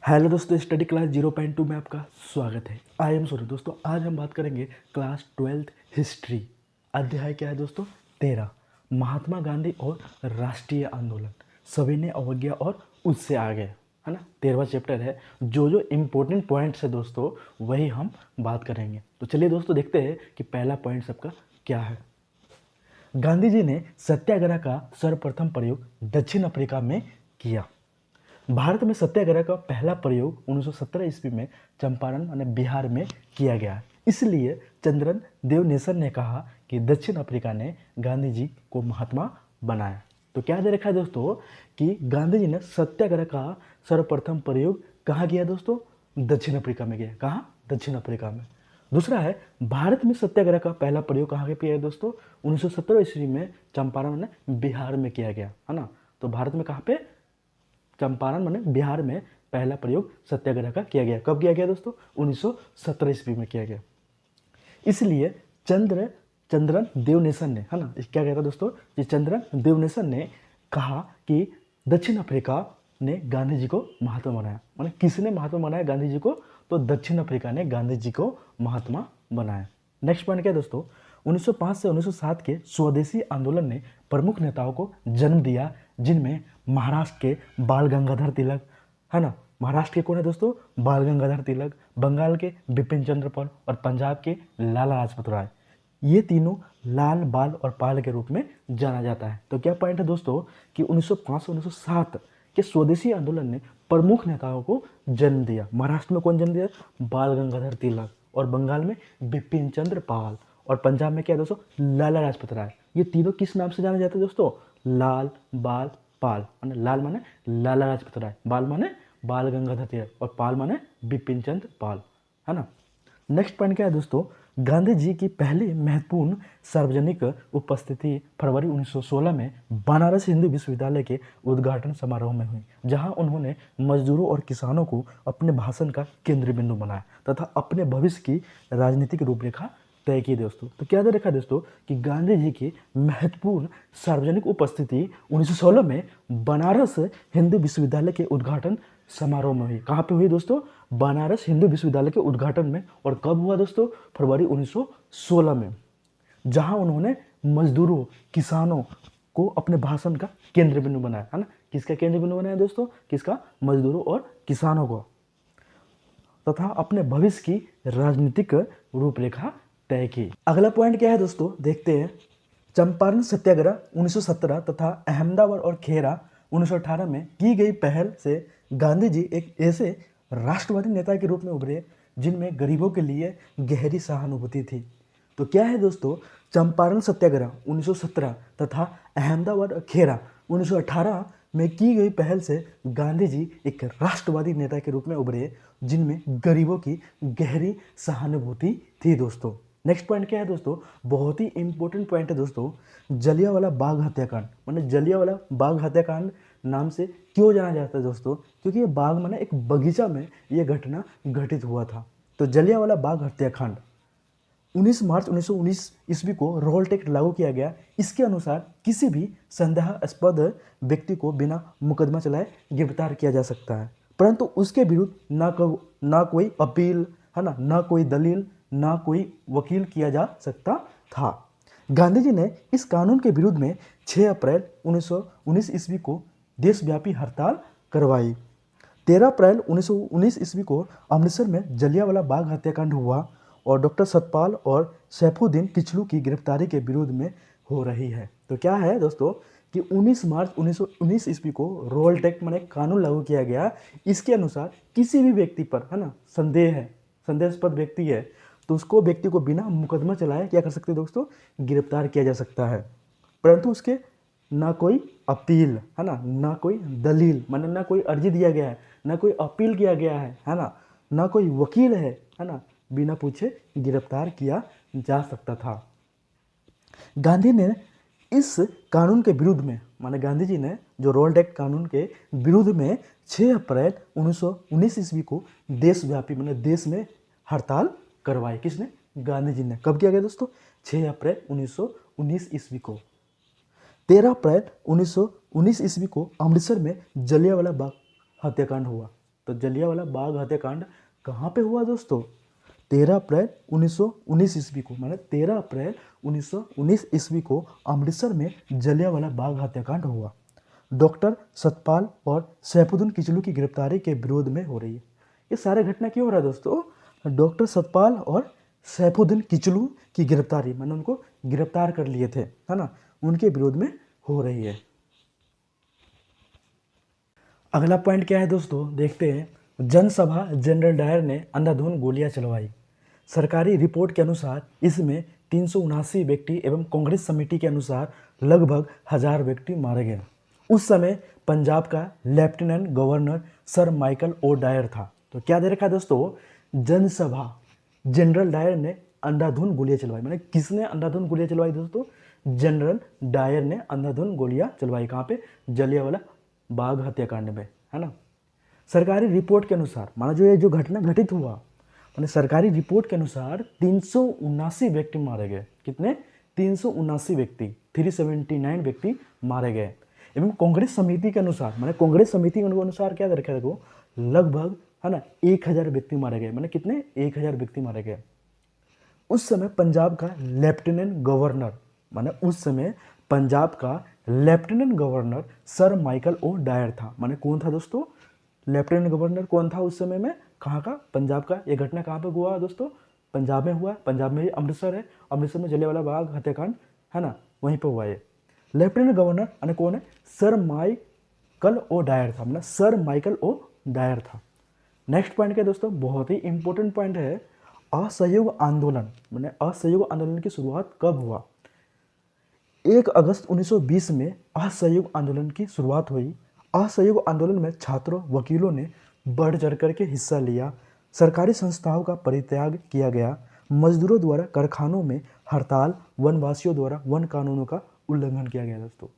Hello दोस्तों, study class 0.2 में आपका स्वागत है। आई एम सूर्य। दोस्तों आज हम बात करेंगे क्लास 12th हिस्ट्री। अध्याय क्या है दोस्तों? 13, महात्मा गांधी और राष्ट्रीय आंदोलन, सविनय अवज्ञा और उससे आगे, है ना। 13वां चैप्टर है। जो जो इम्पोर्टेंट पॉइंट्स है दोस्तों वही हम बात करेंगे। तो चलिए दोस्तों देखते हैं कि पहला पॉइंट सबका क्या है। गांधी जी ने सत्याग्रह का सर्वप्रथम प्रयोग दक्षिण अफ्रीका में किया। भारत में सत्याग्रह का पहला प्रयोग 1917 ईस्वी में चंपारण यानी बिहार में किया गया। इसलिए चंद्रन देवनेसन ने कहा कि दक्षिण अफ्रीका ने गांधी जी को महात्मा बनाया। तो क्या दे रखा है दोस्तों कि गांधी जी ने सत्याग्रह का सर्वप्रथम प्रयोग कहाँ किया दोस्तों? दक्षिण अफ्रीका में किया। कहाँ? दक्षिण अफ्रीका में। दूसरा है, भारत में सत्याग्रह का पहला प्रयोग कहाँ पे किया है दोस्तों? 1917 ईस्वी में चंपारण ने बिहार में किया गया, है ना। तो भारत में कहाँ पे? चंपारण माने बिहार में पहला प्रयोग सत्याग्रह का किया गया। कब किया गया दोस्तों? 1917 ईस्वी में किया गया। इसलिए चंद्रन देवनेसन ने, है ना, क्या कहता दोस्तों? ये चंद्रन देवनेसन ने कहा कि दक्षिण अफ्रीका ने गांधी जी को महात्मा बनाया। माने किसने महात्मा बनाया गांधी जी को? तो दक्षिण अफ्रीका ने गांधी जी को महात्मा बनाया। नेक्स्ट पॉइंट क्या है दोस्तों? 1905 से 1907 के स्वदेशी आंदोलन ने प्रमुख नेताओं को जन्म दिया, जिनमें महाराष्ट्र के बाल गंगाधर तिलक, है ना। महाराष्ट्र के कौन है दोस्तों? बाल गंगाधर तिलक। बंगाल के बिपिन चंद्र पाल और पंजाब के लाला लाजपत राय। ये तीनों लाल, बाल और पाल के रूप में जाना जाता है। तो क्या पॉइंट है दोस्तों कि 1905 से 1907 के स्वदेशी आंदोलन ने प्रमुख नेताओं को जन्म दिया। महाराष्ट्र में कौन जन्म दिया? बाल गंगाधर तिलक। और बंगाल में बिपिन चंद्र पाल। और पंजाब में क्या है दोस्तों? लाला लाजपत राय। ये तीनों किस नाम से जाने जाते हैं दोस्तों? लाल, बाल, पाल। माने लाल माने लाला लाजपत राय, बाल माने बाल गंगाधर तिलक और पाल माने बिपिन चंद्र पाल, है ना। नेक्स्ट पॉइंट क्या है दोस्तों? गांधी जी की पहली महत्वपूर्ण सार्वजनिक उपस्थिति फरवरी 1916 में बनारस हिंदू विश्वविद्यालय के उद्घाटन समारोह में हुई, जहां उन्होंने मजदूरों और किसानों को अपने भाषण का केंद्र बिंदु बनाया तथा अपने भविष्य की राजनीतिक रूपरेखा तय की दोस्तों। तो क्या दे रखा है दोस्तों कि गांधी जी की महत्वपूर्ण सार्वजनिक उपस्थिति 1916 में बनारस हिंदू विश्वविद्यालय के उद्घाटन समारोह में हुई। कहाँ पे हुई दोस्तों? बनारस हिंदू विश्वविद्यालय के उद्घाटन में। और कब हुआ दोस्तों? फरवरी 1916 में, जहां उन्होंने मजदूरों, किसानों को अपने भाषण का केंद्र बिंदु बनाया, है ना। किसका केंद्र बिंदु बनाया दोस्तों? किसका? मजदूरों और किसानों को, तथा अपने भविष्य की राजनीतिक रूपरेखा तय की। अगला पॉइंट क्या है दोस्तों? देखते हैं। चंपारण सत्याग्रह 1917 तथा अहमदाबाद और खेरा 1918 में की गई पहल से गांधी जी एक ऐसे राष्ट्रवादी नेता के रूप में उभरे जिनमें गरीबों के लिए गहरी सहानुभूति थी। तो क्या है दोस्तों? चंपारण सत्याग्रह 1917 तथा अहमदाबाद और खेरा 1918 में की गई पहल से गांधी जी एक राष्ट्रवादी नेता के रूप में उभरे जिनमें गरीबों की गहरी सहानुभूति थी दोस्तों। नेक्स्ट पॉइंट क्या है दोस्तों? बहुत ही इंपॉर्टेंट पॉइंट है दोस्तों। जलियांवाला बाग हत्याकांड, माने जलियांवाला बाग हत्याकांड नाम से क्यों जाना जाता है दोस्तों? क्योंकि ये बाग माने एक बगीचा में ये घटना घटित हुआ था। तो जलियांवाला बाग हत्याकांड 19 मार्च 1919 ईस्वी को रोल्ट एक्ट लागू किया गया। इसके अनुसार किसी भी संदेहास्पद व्यक्ति को बिना मुकदमा चलाए गिरफ्तार किया जा सकता है, परंतु उसके विरुद्ध ना कोई अपील, है ना, ना कोई दलील, ना कोई वकील किया जा सकता था। गांधी जी ने इस कानून के विरुद्ध में 6 अप्रैल 1919 ईस्वी को देशव्यापी हड़ताल करवाई। 13 अप्रैल 1919 ईस्वी को अमृतसर में जलियांवाला बाग हत्याकांड हुआ और डॉक्टर सतपाल और सैफुद्दीन किचलू की गिरफ्तारी के विरोध में हो रही है। तो क्या है दोस्तों कि 19 मार्च 1919 ईस्वी को रोल्ट एक्ट माने कानून लागू किया गया। इसके अनुसार किसी भी व्यक्ति पर, है ना, संदेहास्पद व्यक्ति है तो उसको व्यक्ति को बिना मुकदमा चलाए क्या कर सकते हैं दोस्तों? गिरफ्तार किया जा सकता है, परंतु उसके ना कोई अपील, है ना, ना कोई दलील, माने ना कोई अर्जी दिया गया है, ना कोई अपील किया गया है ना कोई वकील है ना, बिना पूछे गिरफ्तार किया जा सकता था। गांधी ने इस कानून के विरुद्ध में, माने गांधी जी ने जो रोल्ट एक्ट कानून के विरुद्ध में 6 अप्रैल 1919 ईस्वी को देशव्यापी माने देश में हड़ताल करवाई। किसने? गांधी जी ने। कब किया गया दोस्तों? 6 अप्रैल 1919 ईस्वी को। 13 अप्रैल 1919 ईस्वी को अमृतसर में जलियांवाला बाग हत्याकांड हुआ। तो जलियांवाला बाग हत्याकांड कहाँ पे हुआ दोस्तों? 13 अप्रैल 1919 ईस्वी को, माने 13 अप्रैल 1919 ईस्वी को अमृतसर में जलियांवाला बाग हत्याकांड हुआ। डॉक्टर सतपाल और सैफुद्दीन किचलू की गिरफ्तारी के विरोध में हो रही है। ये सारे घटना क्यों हो रहा है दोस्तों? डॉक्टर सतपाल और सैफुद्दीन किचलू की गिरफ्तारी, मैंने उनको गिरफ्तार कर लिए थे, है ना, उनके विरोध में हो रही है। अगला पॉइंट क्या है दोस्तों, देखते हैं। जनसभा जनरल डायर ने अंधाधुंध गोलियां चलवाई। सरकारी रिपोर्ट के अनुसार इसमें 379 व्यक्ति एवं कांग्रेस समिति के अनुसार लगभग 1000 व्यक्ति मारे गए। उस समय पंजाब का lieutenant governor sir Michael O'Dwyer था। तो क्या दे रखा है दोस्तों? जनसभा जनरल डायर ने अंधाधुंध गोलियां चलवाई। मैंने किसने अंधाधुंध गोलियां चलवाई दोस्तों? जनरल डायर ने अंधाधुंध गोलियां चलवाई। कहाँ पे? जलियांवाला बाग हत्याकांड में, है ना। सरकारी रिपोर्ट के अनुसार, माना जो घटना घटित हुआ, माने सरकारी रिपोर्ट के अनुसार 379 व्यक्ति मारे गए। कितने? 379 व्यक्ति, 379 व्यक्ति मारे गए। एवं कांग्रेस समिति के अनुसार, माने कांग्रेस समिति के अनुसार क्या रखा देखो, लगभग, है ना, 1000 व्यक्ति मारे गए। माने कितने? 1000 व्यक्ति मारे गए। उस समय पंजाब का लेफ्टिनेंट गवर्नर, माने उस समय पंजाब का lieutenant governor sir Michael O'Dwyer था। माने कौन था दोस्तों? लेफ्टिनेंट गवर्नर कौन था उस समय में? कहाँ का? पंजाब का। ये घटना कहाँ पे हुआ दोस्तों? पंजाब में हुआ। पंजाब में ही अमृतसर है, अमृतसर में जलियांवाला बाग हत्याकांड, है ना, वहीं पे हुआ ये। लेफ्टिनेंट गवर्नर यानी कौन है? सर माइकल ओ डायर था, मतलब सर माइकल ओ डायर था। नेक्स्ट पॉइंट क्या दोस्तों? बहुत ही इंपॉर्टेंट पॉइंट है। असहयोग आंदोलन, मैंने असहयोग आंदोलन की शुरुआत कब हुआ? 1 अगस्त 1920 में असहयोग आंदोलन की शुरुआत हुई। असहयोग आंदोलन में छात्रों, वकीलों ने बढ़ चढ़ करके हिस्सा लिया। सरकारी संस्थाओं का परित्याग किया गया। मजदूरों द्वारा कारखानों में हड़ताल, वनवासियों द्वारा वन कानूनों का उल्लंघन किया गया दोस्तों।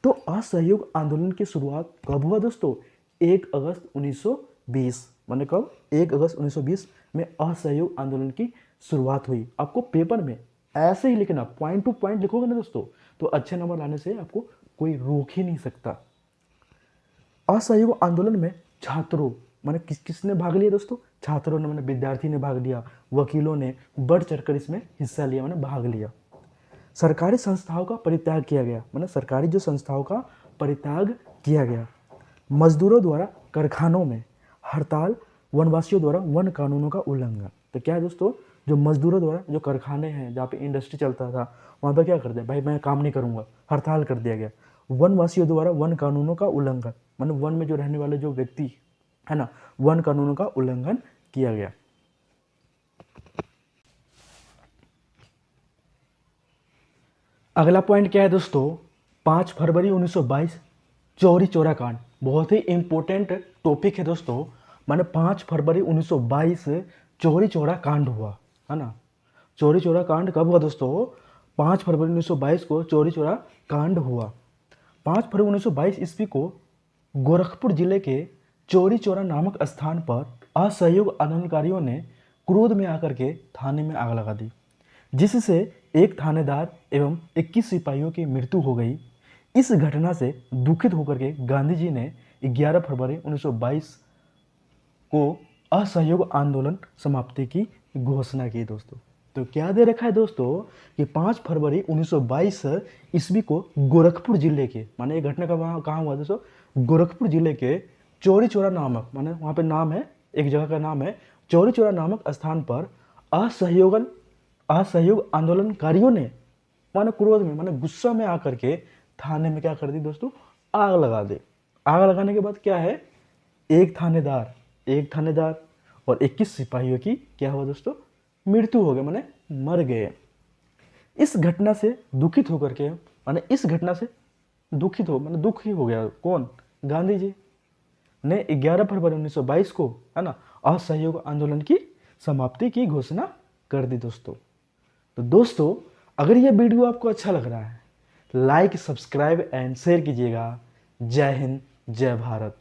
तो असहयोग आंदोलन की शुरुआत कब हुआ दोस्तों? 1 अगस्त 1920। माने कब? 1 अगस्त 1920 में असहयोग आंदोलन की शुरुआत हुई। आपको पेपर में ऐसे ही लिखना, पॉइंट टू पॉइंट लिखोगे ना दोस्तों, तो अच्छे नंबर लाने से आपको कोई रोक ही नहीं सकता। असहयोग आंदोलन में छात्रों, माने किसने भाग लिया दोस्तों? छात्रों ने, माने विद्यार्थी ने भाग लिया। वकीलों ने बढ़ चढ़कर इसमें हिस्सा लिया, माने भाग लिया। सरकारी संस्थाओं का परित्याग किया गया, माने सरकारी जो संस्थाओं का परित्याग किया गया। मजदूरों द्वारा कारखानों में हड़ताल, वनवासियों द्वारा वन कानूनों का उल्लंघन। तो क्या है दोस्तों? जो मजदूरों द्वारा जो कारखाने हैं जहाँ पे इंडस्ट्री चलता था, वहाँ पे क्या कर दिया? भाई मैं काम नहीं करूँगा, हड़ताल कर दिया गया। वनवासियों द्वारा वन कानूनों का उल्लंघन, माने वन में जो रहने वाले जो व्यक्ति है ना, वन कानूनों का उल्लंघन किया गया। अगला पॉइंट क्या है दोस्तों? 5 फरवरी 1922 चौरी चौरा कांड। बहुत ही इंपॉर्टेंट टॉपिक है दोस्तों। माने 5 फरवरी 1922 चौरी चौरा कांड हुआ, है ना। चौरी चौरा कांड कब हुआ दोस्तों? 5 फरवरी 1922 को चौरी चौरा कांड हुआ। 5 फरवरी 1922 ईस्वी को गोरखपुर जिले के चौरी चौरा नामक स्थान पर असहयोग आंदोलनकारियों ने क्रोध में आकर के थाने में आग लगा दी, जिससे एक थानेदार एवं 21 सिपाहियों की मृत्यु हो गई। इस घटना से दुखित होकर के गांधी जी ने 11 फरवरी 1922 को असहयोग आंदोलन समाप्ति की घोषणा की दोस्तों। तो क्या दे रखा है दोस्तों कि 5 फरवरी 1922 ईस्वी को गोरखपुर जिले के, माने ये घटना कहाँ हुआ दोस्तों? गोरखपुर जिले के चौरी चौरा नामक, माने वहाँ पे नाम है, एक जगह का नाम है चौरी चौरा नामक स्थान पर असहयोग आंदोलनकारियों ने, माने क्रोध में, माने गुस्सा में आकर के थाने में क्या कर दी दोस्तों? आग लगा दे। आग लगाने के बाद क्या है? एक थानेदार और 21 सिपाहियों की क्या हुआ दोस्तों? मृत्यु हो गई, माने मर गए। इस घटना से दुखित होकर के, माने इस घटना से दुखित हो, माने दुख ही हो गया कौन? गांधी जी ने 11 फरवरी 1922 को, है ना, असहयोग आंदोलन की समाप्ति की घोषणा कर दी दोस्तों। तो दोस्तों अगर यह वीडियो आपको अच्छा लग रहा है, लाइक, सब्सक्राइब एंड शेयर कीजिएगा। जय हिंद, जय भारत।